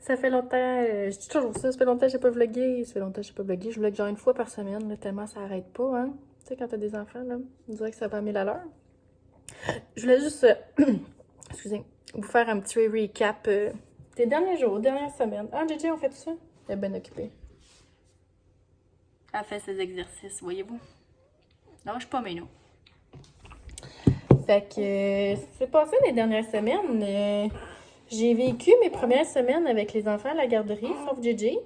Ça fait longtemps, je dis toujours ça fait longtemps que j'ai pas vlogué, ça fait longtemps que j'ai pas vlogué. Je vlog genre une fois par semaine, là, tellement ça arrête pas, hein. Tu sais, quand t'as des enfants, là, on dirait que ça va à 1000 à l'heure. Je voulais juste, excusez, vous faire un petit recap des derniers jours, dernières semaines. Ah, JJ, on fait tout ça? Elle est bien occupée. Elle fait ses exercices, voyez-vous. Lâche pas, mais non. Fait que, c'est passé les dernières semaines. J'ai vécu mes premières semaines avec les enfants à la garderie, sauf JJ.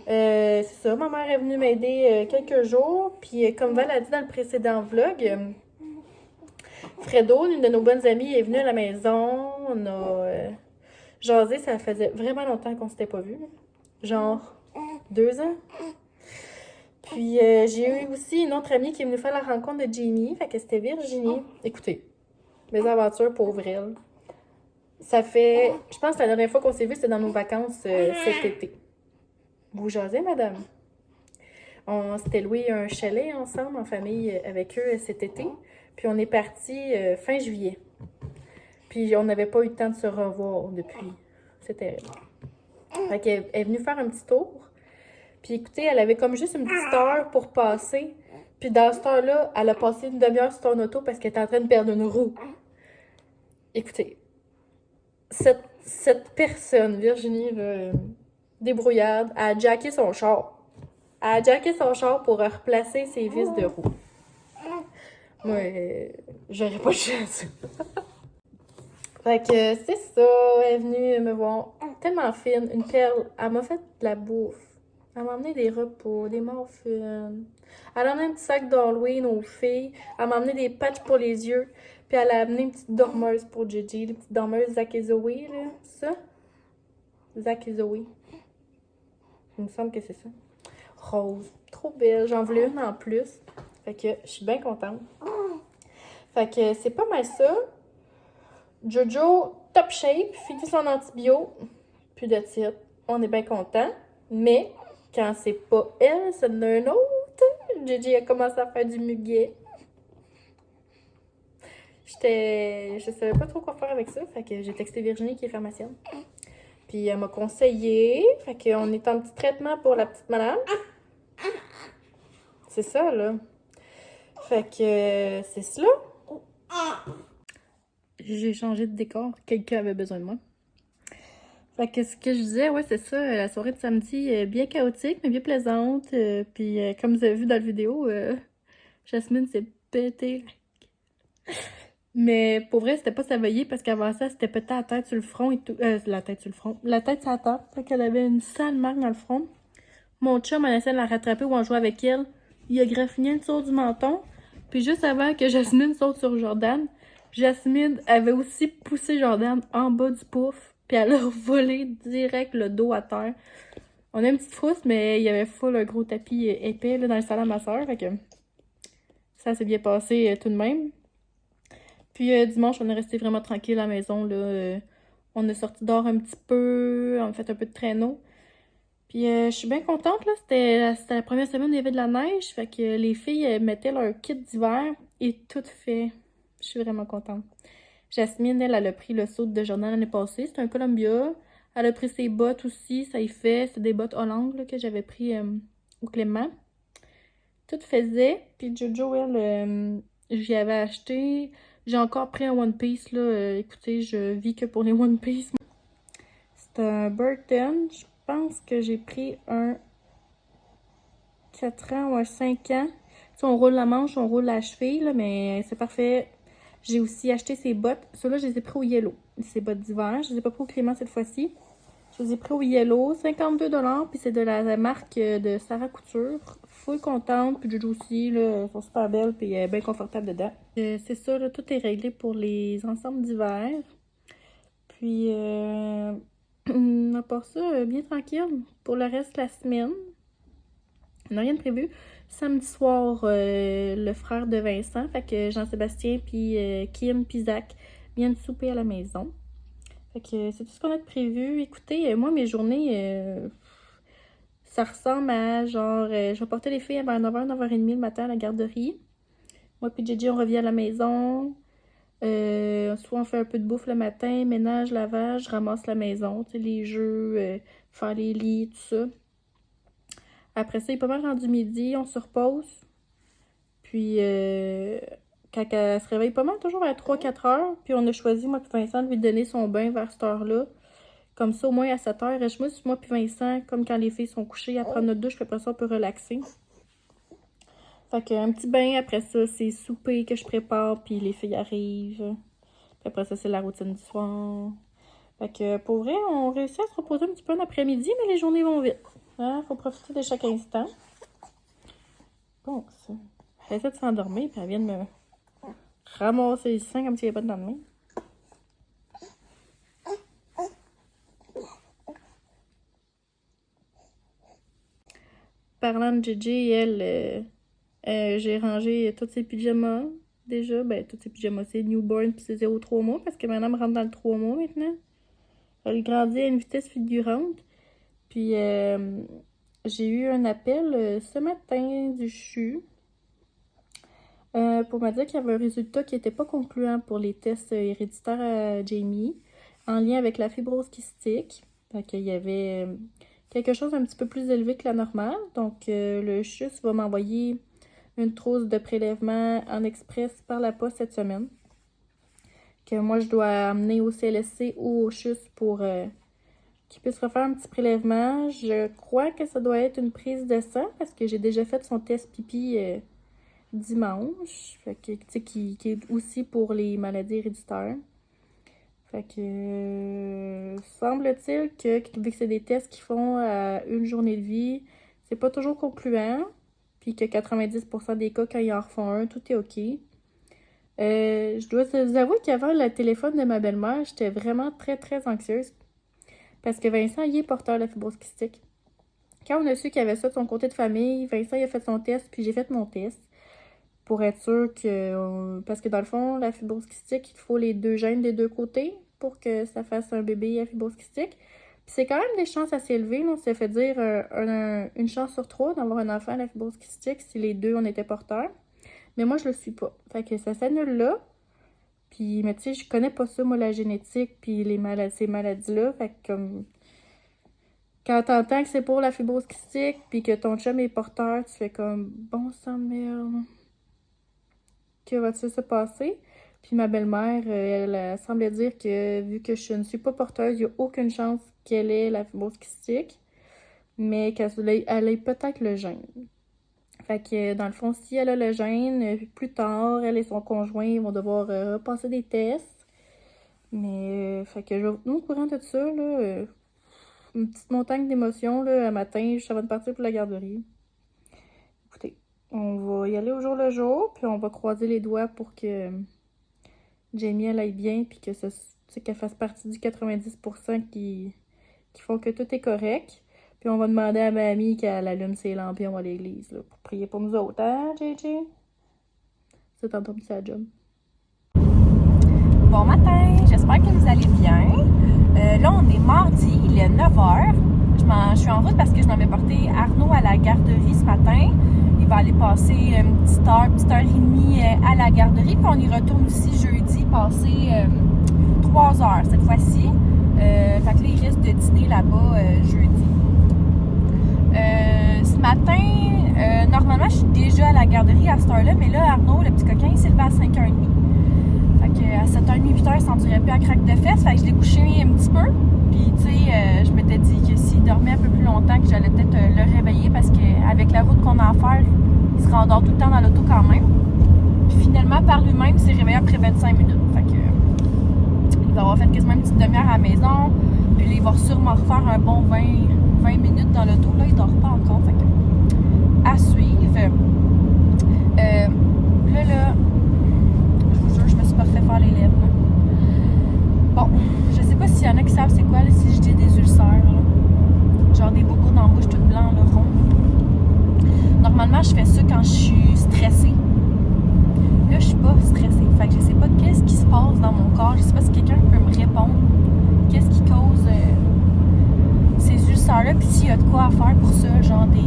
C'est ça, ma mère est venue m'aider quelques jours. Puis, comme Val a dit dans le précédent vlog, Fredo, une de nos bonnes amies, est venue à la maison. On a jasé, ça faisait vraiment longtemps qu'on s'était pas vus. Genre 2 ans. Puis, j'ai eu aussi une autre amie qui est venue faire la rencontre de Jamie. Fait que c'était Virginie. Écoutez, mes aventures pauvres elle. Ça fait, je pense que la dernière fois qu'on s'est vu, c'était dans nos vacances cet été. Vous jasez, madame? On s'était loué un chalet ensemble en famille avec eux cet été. Puis on est parti fin juillet. Puis on n'avait pas eu le temps de se revoir depuis. C'était terrible. Fait qu'elle est venue faire un petit tour. Puis écoutez, elle avait comme juste une petite heure pour passer. Puis dans cette heure-là, elle a passé une demi-heure sur ton auto parce qu'elle était en train de perdre une roue. Écoutez, cette personne, Virginie, débrouillarde, a jacké son char. Elle a jacké son char pour replacer ses vis de roue. Moi, j'aurais pas de chance. Fait que c'est ça, elle est venue me voir tellement fine, une perle. Elle m'a fait de la bouffe. Elle m'a emmené des repas, des muffins. Elle a emmené un petit sac d'Halloween aux filles. Elle m'a emmené des patchs pour les yeux. Puis elle a amené une petite dormeuse pour Gigi, les petites dormeuses Zach et Zoé, là. Ça? Zach et Zoé. Il me semble que c'est ça. Rose. Trop belle. J'en voulais une en plus. Fait que je suis bien contente. Fait que c'est pas mal ça. Jojo, top shape, fini son antibio. Plus de titre. On est bien content. Mais quand c'est pas elle, c'est un autre. Gigi a commencé à faire du muguet. Je savais pas trop quoi faire avec ça. Fait que j'ai texté Virginie qui est pharmacienne. Puis elle m'a conseillé. Fait qu'on est en petit traitement pour la petite madame. C'est ça, là. Fait que c'est cela. J'ai changé de décor. Quelqu'un avait besoin de moi. Fait que ce que je disais, ouais, c'est ça. La soirée de samedi, bien chaotique, mais bien plaisante. Puis comme vous avez vu dans la vidéo, Jasmine s'est pété. Mais pour vrai, c'était pas sa veillée parce qu'avant ça, c'était pété la tête sur le front et tout. La tête sur le front. La tête sur la table. Fait qu'elle avait une sale marque dans le front. Mon chum, elle essaie de la rattraper ou en jouer avec elle. Il a graffiné le tour du menton. Puis juste avant que Jasmine saute sur Jordan, Jasmine avait aussi poussé Jordan en bas du pouf. Puis elle a volé direct le dos à terre. On a une petite frousse, mais il y avait full un gros tapis épais là, dans le salon à ma soeur. Fait que ça s'est bien passé tout de même. Puis dimanche, on est resté vraiment tranquille à la maison. Là, on est sorti dehors un petit peu, on a fait un peu de traîneau. Puis je suis bien contente, là. C'était la première semaine où il y avait de la neige. Fait que les filles mettaient leur kit d'hiver et tout fait. Je suis vraiment contente. Jasmine, elle a pris le saut de Jordan l'année passée. C'est un Columbia. Elle a pris ses bottes aussi. Ça y fait. C'est des bottes Hollande là, que j'avais pris au Clément. Tout faisait. Puis Jojo, elle, j'y avais acheté. J'ai encore pris un One Piece, là. Écoutez, je vis que pour les One Piece. C'est un Burton. Je pense que j'ai pris un 4 ans ou un 5 ans. Si on roule la manche, on roule la cheville, là, mais c'est parfait. J'ai aussi acheté ces bottes. Ceux-là, je les ai pris au Yellow. Ces bottes d'hiver. Je les ai pas pris au Clément cette fois-ci. Je les ai pris au Yellow. 52$. Puis c'est de la marque de Sarah Couture. Full contente. Puis Jojo aussi, là, elles sont super belles. Puis bien confortable dedans. C'est ça, là, tout est réglé pour les ensembles d'hiver. Puis, à part ça, bien tranquille. Pour le reste de la semaine, on n'a rien de prévu. Samedi soir, le frère de Vincent, fait que Jean-Sébastien, puis Kim, puis Zach viennent souper à la maison. Fait que c'est tout ce qu'on a de prévu. Écoutez, moi, mes journées, ça ressemble à genre, je vais porter les filles vers 9h, 9h30 le matin à la garderie. Moi puis Gigi, on revient à la maison. Soit on fait un peu de bouffe le matin, ménage, lavage, je ramasse la maison, tu sais, les jeux, faire les lits, tout ça. Après ça, il est pas mal rendu midi, on se repose. Puis, quand elle se réveille pas mal, toujours vers 3-4 heures. Puis, on a choisi, moi puis Vincent, de lui donner son bain vers cette heure-là. Comme ça, au moins à 7 heures, reste juste moi puis Vincent, comme quand les filles sont couchées, à prendre notre douche, puis après ça, on peut relaxer. Fait qu'un petit bain, après ça, c'est souper que je prépare, puis les filles arrivent. Puis après ça, c'est la routine du soir. Fait que pour vrai, on réussit à se reposer un petit peu en après-midi, mais les journées vont vite. Hein? Faut profiter de chaque instant. Bon, ça. Elle essaie de s'endormir, puis elle vient de me ramasser le sein comme s'il n'y avait pas de lendemain. Parlant de Gigi, elle, j'ai rangé tous ses pyjamas déjà. Ben, tous ses pyjamas, c'est newborn puis c'est 0,3 mois parce que madame rentre dans le 3 mois maintenant. Elle grandit à une vitesse fulgurante. Puis, j'ai eu un appel ce matin du CHU pour me dire qu'il y avait un résultat qui n'était pas concluant pour les tests héréditaires à Jamie en lien avec la fibrose kystique. Fait qu'il y avait quelque chose un petit peu plus élevé que la normale. Donc, le CHUS va m'envoyer une trousse de prélèvement en express par la poste cette semaine. Que moi, je dois amener au CLSC ou au CHUS pour qu'il puisse refaire un petit prélèvement. Je crois que ça doit être une prise de sang parce que j'ai déjà fait son test pipi dimanche. Fait que, tu sais, qui est aussi pour les maladies héréditaires. Fait que semble-t-il que vu que c'est des tests qu'ils font à une journée de vie, c'est pas toujours concluant. Puis que 90% des cas, quand ils en refont un, tout est OK. Je dois vous avouer qu'avant le téléphone de ma belle-mère, j'étais vraiment très, très anxieuse. Parce que Vincent, il est porteur de la fibrose kystique. Quand on a su qu'il y avait ça de son côté de famille, Vincent, il a fait son test, puis j'ai fait mon test. Pour être sûr que... parce que dans le fond, la fibrose kystique, il faut les 2 gènes des 2 côtés pour que ça fasse un bébé à fibrose kystique. Puis c'est quand même des chances assez élevées. Là. On s'est fait dire une chance sur 3 d'avoir un enfant à la fibrose kystique si les 2 on était porteurs. Mais moi, je le suis pas. Fait que ça s'annule là. Puis, mais tu sais, je connais pas ça, moi, la génétique, puis ces maladies-là. Fait que comme... Quand t'entends que c'est pour la fibrose kystique, puis que ton chum est porteur, tu fais comme, bon sang de merde. Que va-t-il se passer? Puis ma belle-mère, elle semblait dire que vu que je ne suis pas porteuse, il n'y a aucune chance qu'elle ait la fibrose kystique, mais qu'elle ait peut-être le gène. Fait que dans le fond, si elle a le gène, plus tard, elle et son conjoint vont devoir repasser des tests. Mais, fait que je vais vous tenir au courant de ça, là. Une petite montagne d'émotions, là, un matin, juste avant de partir pour la garderie. Écoutez, on va y aller au jour le jour, puis on va croiser les doigts pour que Jamie, elle aille bien, puis que qu'elle fasse partie du 90% qui font que tout est correct. Puis on va demander à ma amie qu'elle allume ses lampions à l'église, là, pour prier pour nous autres, hein, JJ? C'est tantôt petit à job. Bon matin, j'espère que vous allez bien. Là, on est mardi, il est 9h. Je suis en route parce que je m'avais porté Arnaud à la garderie ce matin. Il va aller passer une petite heure et demie à la garderie. Puis on y retourne aussi jeudi, passer 3 heures cette fois-ci. Fait que là, il risque de dîner là-bas jeudi. Ce matin, normalement, je suis déjà à la garderie à cette heure-là, mais là, Arnaud, le petit coquin, il s'est levé à 5h30. Fait qu'à 7h30, 8h, il s'en durait plus à craque de fesses. Fait que je l'ai couché un petit peu. Puis, tu sais, je m'étais dit que s'il dormait un peu plus longtemps, que j'allais peut-être le réveiller parce qu'avec la route qu'on a à faire, il se rendort tout le temps dans l'auto quand même. Puis finalement, par lui-même, il s'est réveillé après 25 minutes. Fait que il va avoir fait quasiment une petite demi-heure à la maison. Puis là, il va sûrement refaire un bon 20 minutes dans l'auto. Là, il dort pas encore. Fait que à suivre. Là, je vous jure, je me suis pas refait faire les lèvres. Là. Bon, je sais pas s'il y en a qui savent c'est quoi, là, si je dis des ulcères. Là. Genre des bobos dans la bouche tout blanc, là, rond. Normalement, je fais ça quand je suis stressée. Là, je suis pas stressée. Fait que je sais pas qu'est-ce qui se passe dans mon corps. Je sais pas si quelqu'un peut me répondre. Qu'est-ce qui cause ces ulcères-là, puis s'il y a de quoi à faire pour ça, genre des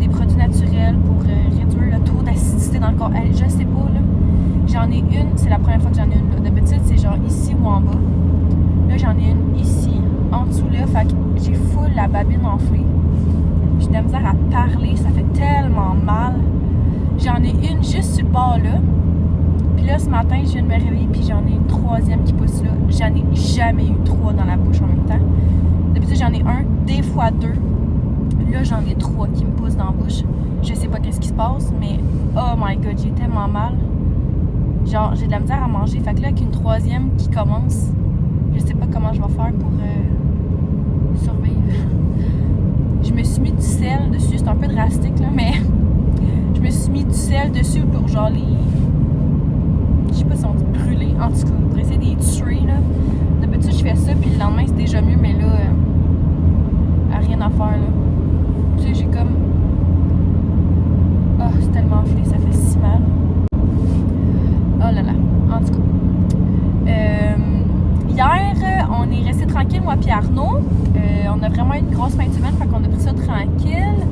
produits naturels pour réduire le taux d'acidité dans le corps. Je sais pas, là. J'en ai une, c'est la première fois que j'en ai une là. D'habitude, c'est genre ici ou en bas. Là, j'en ai une ici, en dessous là. Fait que j'ai full la babine enflée. J'ai de la misère à parler, ça fait tellement mal. J'en ai une juste sur le bord là. Puis là, ce matin, je viens de me réveiller, puis j'en ai une troisième qui pousse là. J'en ai jamais eu 3 dans la bouche en même temps. D'habitude, j'en ai un, des fois 2. Là, j'en ai 3 qui me poussent dans la bouche. Je sais pas qu'est-ce qui se passe, mais oh my god, j'ai tellement mal. Genre, j'ai de la misère à manger. Fait que là, avec une troisième qui commence, je sais pas comment je vais faire pour survivre. Je me suis mis du sel dessus. C'est un peu drastique, là, mais je me suis mis du sel dessus pour genre les... Je sais pas si on dit brûler. En tout cas, pour essayer de les tuer, là. D'habitude, je fais ça, puis le lendemain, c'est déjà mieux, mais là, rien à faire, là. Tu sais, j'ai comme... Oh, c'est tellement enflé, ça fait si mal. Oh là là, en tout cas. Hier, on est resté tranquille, moi puis Arnaud. On a vraiment eu une grosse fin de semaine, fait qu'on a pris ça tranquille.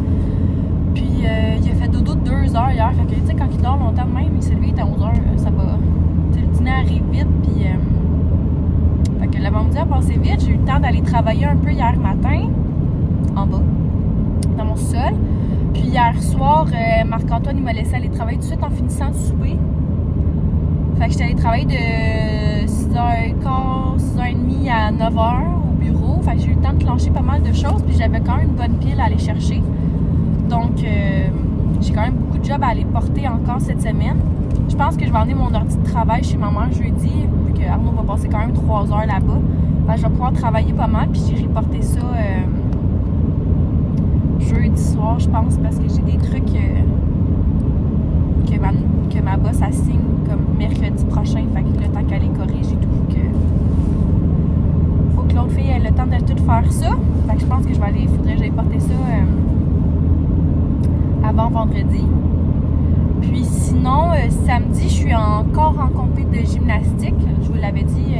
Puis il a fait dodo de 2 heures hier. Fait que tu sais, quand il dort longtemps de même, il s'est levé, il était à 11 heures, ça va. Tu sais, le dîner arrive vite, puis fait que l'avant-midi a passé vite. J'ai eu le temps d'aller travailler un peu hier matin, en bas, dans mon sol. Puis hier soir, Marc-Antoine, il m'a laissé aller travailler tout de suite en finissant de souper. Fait que j'étais allée travailler de 6h15, 6h30 à 9h au bureau. Fait que j'ai eu le temps de clencher pas mal de choses. Puis j'avais quand même une bonne pile à aller chercher. Donc, j'ai quand même beaucoup de jobs à aller porter encore cette semaine. Je pense que je vais emmener mon ordi de travail chez ma mère jeudi. Vu que Arnaud va passer quand même 3 heures là-bas. Fait que je vais pouvoir travailler pas mal. Puis j'ai reporté ça jeudi soir, je pense. Parce que j'ai des trucs que ma boss assigne comme mercredi prochain. Fait que le temps qu'elle les corrige et tout, faut que l'autre fille ait le temps de tout faire ça. Fait que je pense que faudrait que j'aille porter ça avant vendredi. Puis sinon, samedi, je suis encore en compé de gymnastique. Je vous l'avais dit,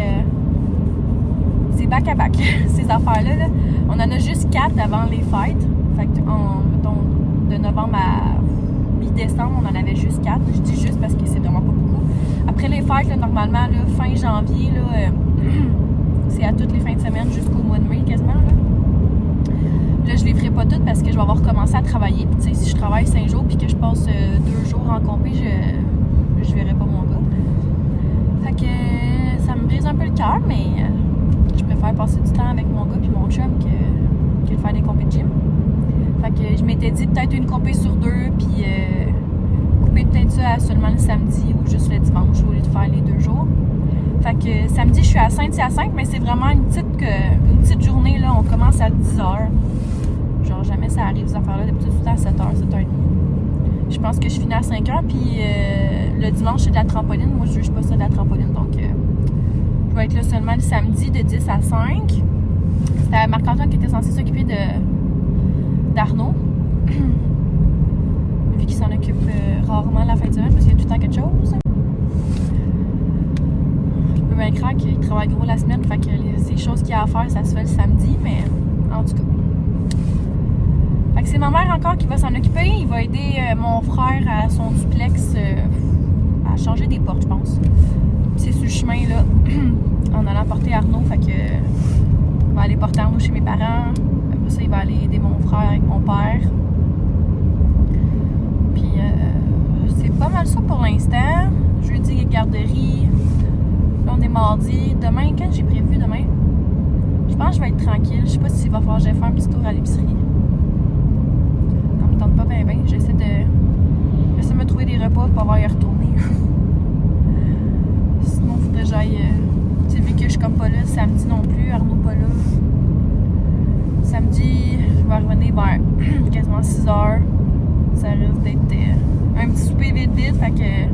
c'est back à back, ces affaires-là. Là. On en a juste 4 avant les fêtes. Fait que, mettons, de novembre à mi-décembre, on en avait juste 4. Je dis juste parce que c'est vraiment pas beaucoup. Après les fêtes, là, normalement, là, fin janvier, là, c'est à toutes les fins de semaine jusqu'au mois de mai, quasiment. Là, je les ferai pas toutes parce que je vais avoir commencé à travailler. Puis, tu sais, si je travaille 5 jours puis que je passe 2 jours en compé, je verrai pas mon gars. Fait que ça me brise un peu le cœur, mais je préfère passer du temps avec mon gars puis mon chum que de faire des compés de gym. Fait que je m'étais dit peut-être une compé sur 2 puis couper peut-être ça à seulement le samedi ou juste le dimanche au lieu de faire les 2 jours. Fait que samedi, je suis à Saint-Hyacinthe, mais c'est vraiment une petite journée, là. On commence à 10h. Genre, jamais ça arrive, ces affaires-là. D'habitude, tout le temps à 7h, 7h30. Je pense que je finis à 5h, puis le dimanche, c'est de la trampoline. Moi, je juge pas ça de la trampoline, donc je vais être là seulement le samedi de 10 à 5. C'était Marc-Antoine qui était censé s'occuper d'Arnaud. Vu qu'il s'en occupe rarement la fin de semaine, parce qu'il y a tout le temps quelque chose. Ben crack, il travaille gros la semaine, fait que ces choses qu'il y a à faire, ça se fait le samedi, mais en tout cas. Fait que c'est ma mère encore qui va s'en occuper. Il va aider mon frère à son duplex à changer des portes, je pense. C'est sur le chemin, là, en allant porter Arnaud, fait que il va aller porter Arnaud chez mes parents. Après ça, il va aller aider mon frère avec mon père. Puis c'est pas mal ça pour l'instant. Jeudi, garderie. Là, on est mardi. Demain, quand j'ai prévu demain? Je pense que je vais être tranquille. Je sais pas s'il va falloir que j'aille faire un petit tour à l'épicerie. Ça me tente pas bien. J'essaie de me trouver des repas pour pouvoir y retourner. Sinon, il faudrait que j'aille... tu sais, vu que je suis comme pas là le samedi non plus, Arnaud pas là. Samedi, je vais revenir vers quasiment 6h. Ça risque d'être un petit souper vite, fait que...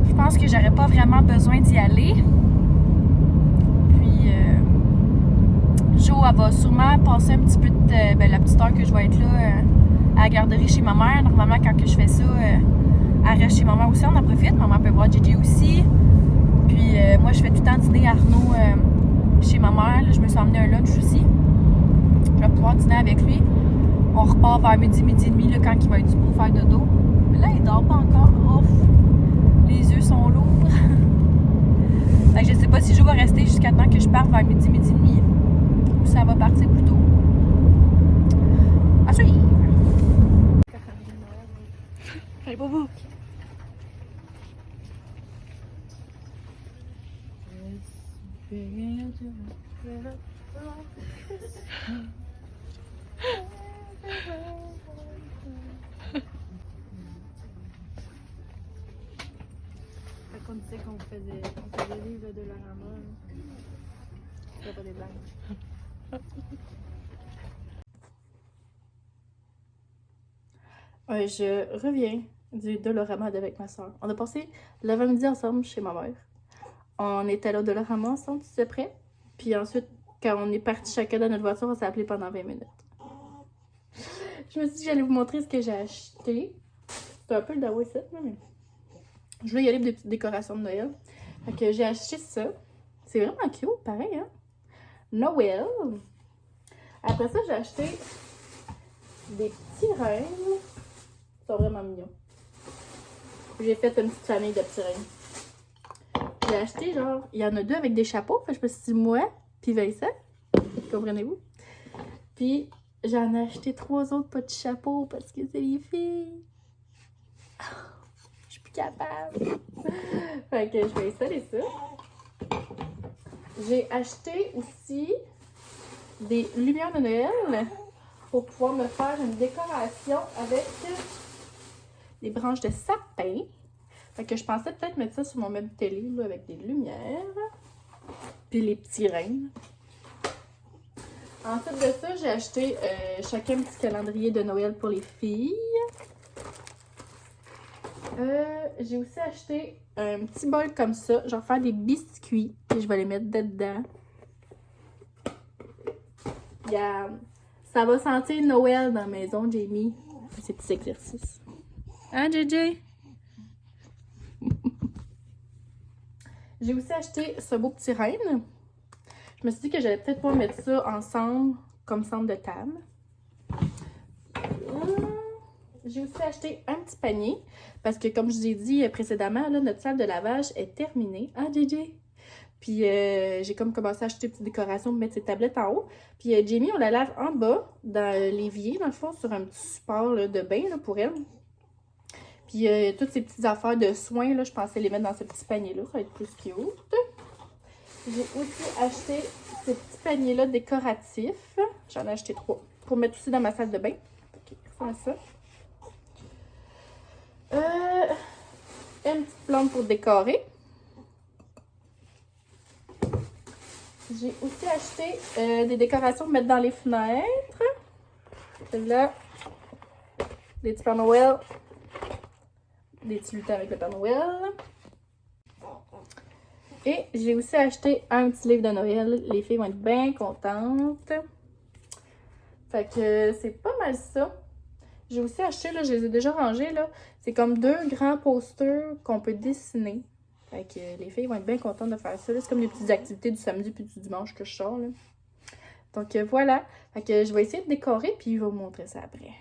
Je pense que j'aurais pas vraiment besoin d'y aller. Puis, Jo, elle va sûrement passer un petit peu de la petite heure que je vais être là à la garderie chez ma mère. Normalement, quand que je fais ça, elle reste chez ma mère aussi, on en profite. Maman peut voir Gigi aussi. Puis, moi, je fais tout le temps dîner Arnaud chez ma mère. Là, je me suis emmené un lunch aussi. Je vais pouvoir dîner avec lui. On repart vers midi et demi là, quand il va être dû pour faire dodo. Mais là, il dort pas encore. Ouf. Les yeux sont lourds. Fait que je sais pas si je vais rester jusqu'à temps que je parte vers midi et demi. Ou ça va partir plus tôt. À suivre. Allez, bobo. Fait qu'on disait qu'on faisait vivre de la rama. C'est pas des blagues. Je reviens du Dolorama avec ma soeur. On a passé l'avant-midi ensemble chez ma mère. On était là au Dolorama ensemble, tu sais prêt? Puis ensuite, quand on est parti chacun dans notre voiture, on s'est appelé pendant 20 minutes. Je me suis dit que j'allais vous montrer ce que j'ai acheté. C'est un peu le Dawa set, mais je voulais y aller pour des petites décorations de Noël. Fait que j'ai acheté ça. C'est vraiment cute, pareil, hein? Noël. Après ça, j'ai acheté des petits reins. Ils sont vraiment mignons. J'ai fait une petite famille de petits reins. J'ai acheté, genre, il y en a 2 avec des chapeaux. Fait que je me suis dit, moi, puis Vincent. Comprenez-vous? Puis, j'en ai acheté 3 autres petits chapeaux parce que c'est les filles. Je suis plus capable. Fait que je vais installer ça. J'ai acheté aussi des lumières de Noël pour pouvoir me faire une décoration avec des branches de sapin. Fait que je pensais peut-être mettre ça sur mon meuble télé là, avec des lumières. Puis les petits reins. Ensuite de ça, j'ai acheté chacun un petit calendrier de Noël pour les filles. J'ai aussi acheté un petit bol comme ça. Je vais faire des biscuits et je vais les mettre dedans. Ça va sentir Noël dans la maison, Jamie. Ces petits exercices. Hein, JJ? J'ai aussi acheté ce beau petit reine. Je me suis dit que j'allais peut-être pas mettre ça ensemble comme centre de table. J'ai aussi acheté un petit panier parce que, comme je vous ai dit précédemment, là, notre salle de lavage est terminée. Ah, JJ? Puis j'ai comme commencé à acheter des petites décorations pour mettre ses tablettes en haut. Puis Jamie, on la lave en bas, dans l'évier, dans le fond, sur un petit support là, de bain là, pour elle. Puis toutes ces petites affaires de soins, là, je pensais les mettre dans ce petit panier-là. Ça va être plus cute. J'ai aussi acheté ces petits paniers-là décoratifs. J'en ai acheté 3 pour mettre aussi dans ma salle de bain. Ok, ça, ça. Une petite plante pour décorer. J'ai aussi acheté des décorations pour mettre dans les fenêtres. Celle-là, des petits Pères Noël. Des petits lutins avec le Père Noël. Et j'ai aussi acheté un petit livre de Noël. Les filles vont être bien contentes. Fait que c'est pas mal ça. J'ai aussi acheté, là, je les ai déjà rangés, là. C'est comme 2 grands posters qu'on peut dessiner. Fait que les filles vont être bien contentes de faire ça. C'est comme les petites activités du samedi puis du dimanche que je sors, là. Donc voilà. Fait que je vais essayer de décorer puis je vais vous montrer ça après.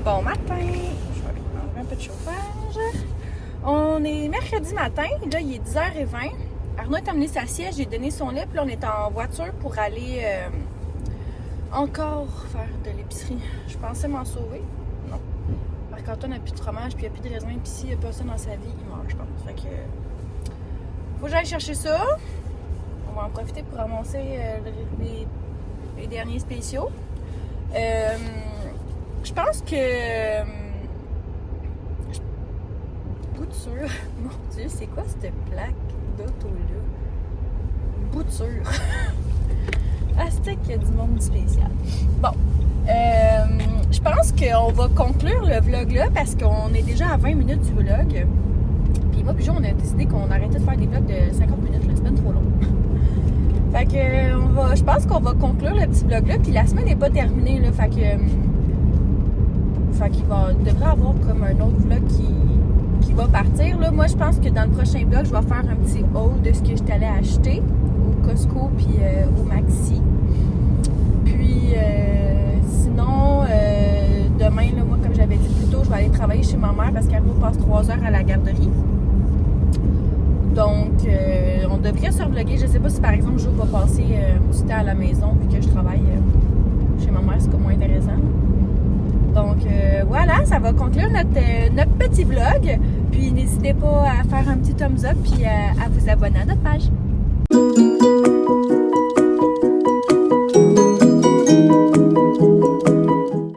Bon matin! Je vais prendre un peu de chauffage. On est mercredi matin, là il est 10h20. Arnaud est amené sa siège, j'ai donné son lait, puis là on est en voiture pour aller encore faire de l'épicerie. Je pensais m'en sauver. Marc-Antoine n'a plus de fromage, puis il n'y a plus de raisin, puis s'il n'y a pas ça dans sa vie, il meurt, je pense. Fait que. Faut que j'aille chercher ça. On va en profiter pour ramasser les derniers spéciaux. Je pense que. Bouture. Mon Dieu, c'est quoi cette plaque d'auto-là? Bouture. Ah, c'est qu'il y a du monde spécial. Bon. Je pense qu'on va conclure le vlog là parce qu'on est déjà à 20 minutes du vlog. Puis moi puis Jo, on a décidé qu'on arrêtait de faire des vlogs de 50 minutes la semaine trop long. Fait que je pense qu'on va conclure le petit vlog là. Puis la semaine n'est pas terminée là. Fait qu'il devrait avoir comme un autre vlog qui va partir là. Moi je pense que dans le prochain vlog, je vais faire un petit haul de ce que j'étais allée acheter au Costco puis au Maxi. Puis sinon, demain, là, moi, comme j'avais dit plus tôt, je vais aller travailler chez ma mère parce qu'Arnaud passe 3 heures à la garderie. Donc, on devrait se revlogger. Je sais pas si, par exemple, je vais passer du temps à la maison vu que je travaille chez ma mère, c'est comme moins intéressant. Donc, voilà, ça va conclure notre petit vlog. Puis, n'hésitez pas à faire un petit thumbs up puis à vous abonner à notre page.